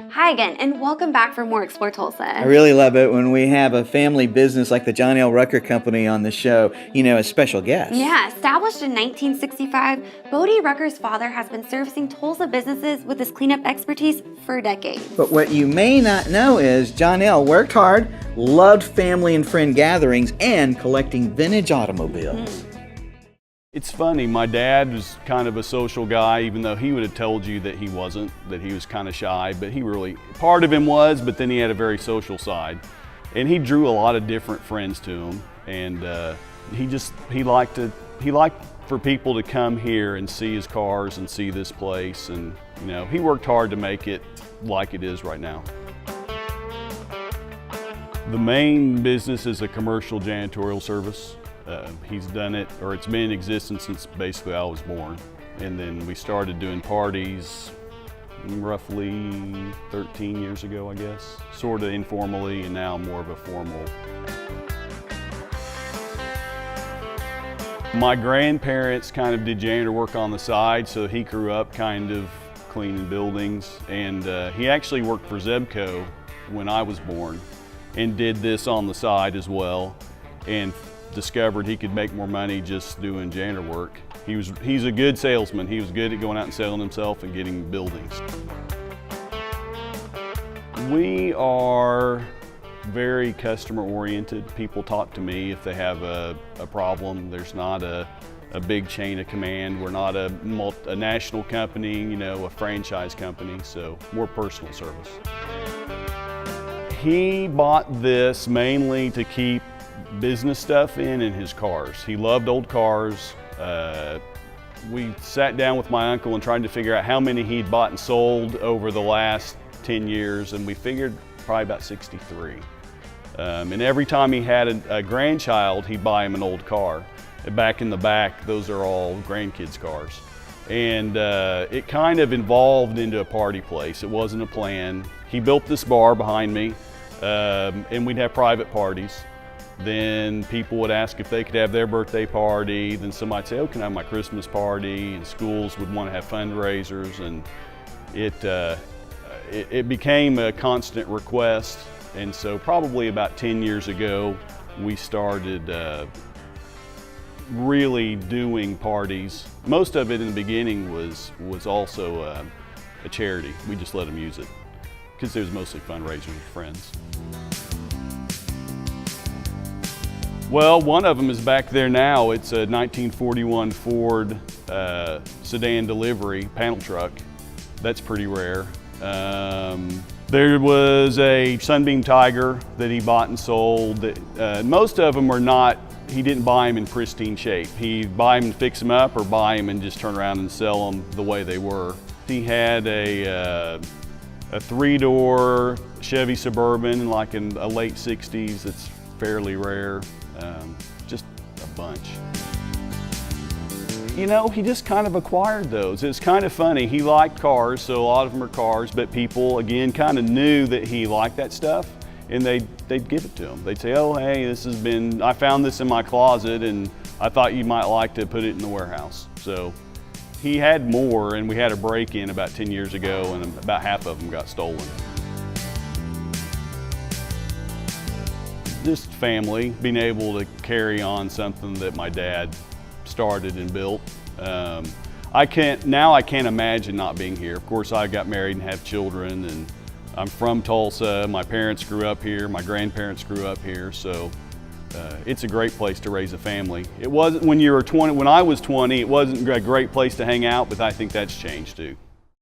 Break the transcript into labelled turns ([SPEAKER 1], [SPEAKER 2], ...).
[SPEAKER 1] Hi again, and welcome back for more Explore Tulsa.
[SPEAKER 2] I really love it when we have a family business like the John L Rucker Company on the show, as special guests.
[SPEAKER 1] Yeah, established in 1965, Bodie Rucker's father has been servicing Tulsa businesses with his cleanup expertise for decades.
[SPEAKER 2] But what you may not know is John L worked hard, loved family and friend gatherings, and collecting vintage automobiles.
[SPEAKER 3] It's funny, my dad was kind of a social guy, even though he would have told you that he wasn't, that he was kind of shy, but part of him was, but then he had a very social side. And he drew a lot of different friends to him, and he liked for people to come here and see his cars and see this place, and he worked hard to make it like it is right now. The main business is a commercial janitorial service. He's done it, or it's been in existence since basically I was born. And then we started doing parties roughly 13 years ago, I guess. Sort of informally, and now more of a formal. My grandparents kind of did janitor work on the side, so he grew up kind of cleaning buildings. And he actually worked for Zebco when I was born and did this on the side as well. And discovered he could make more money just doing janitor work. He's a good salesman. He was good at going out and selling himself and getting buildings. We are very customer oriented. People talk to me if they have a problem. There's not a big chain of command. We're not a national company, a franchise company, so more personal service. He bought this mainly to keep business stuff in his cars. He loved old cars. We sat down with my uncle and tried to figure out how many he'd bought and sold over the last 10 years, and we figured probably about 63. And every time he had a grandchild, he'd buy him an old car. And back in the back, those are all grandkids' cars. And it kind of evolved into a party place. It wasn't a plan. He built this bar behind me, and we'd have private parties. Then people would ask if they could have their birthday party. Then somebody'd say, oh, can I have my Christmas party? And schools would want to have fundraisers. And it became a constant request. And so probably about 10 years ago, we started really doing parties. Most of it in the beginning was also a charity. We just let them use it because it was mostly fundraisers with friends. Well, one of them is back there now. It's a 1941 Ford sedan delivery panel truck. That's pretty rare. There was a Sunbeam Tiger that he bought and sold. Most of them are not, he didn't buy them in pristine shape. He'd buy them and fix them up, or buy them and just turn around and sell them the way they were. He had a three-door Chevy Suburban, like in the late 60s. It's fairly rare. Just a bunch. He just kind of acquired those. It's kind of funny. He liked cars, so a lot of them are cars, but people, again, kind of knew that he liked that stuff, and they'd give it to him. They'd say, oh, hey, I found this in my closet, and I thought you might like to put it in the warehouse. So he had more, and we had a break-in about 10 years ago, and about half of them got stolen. Just family, being able to carry on something that my dad started and built. I can't imagine not being here. Of course, I got married and have children, and I'm from Tulsa. My parents grew up here, my grandparents grew up here, so it's a great place to raise a family. It wasn't when I was 20, it wasn't a great place to hang out, but I think that's changed too.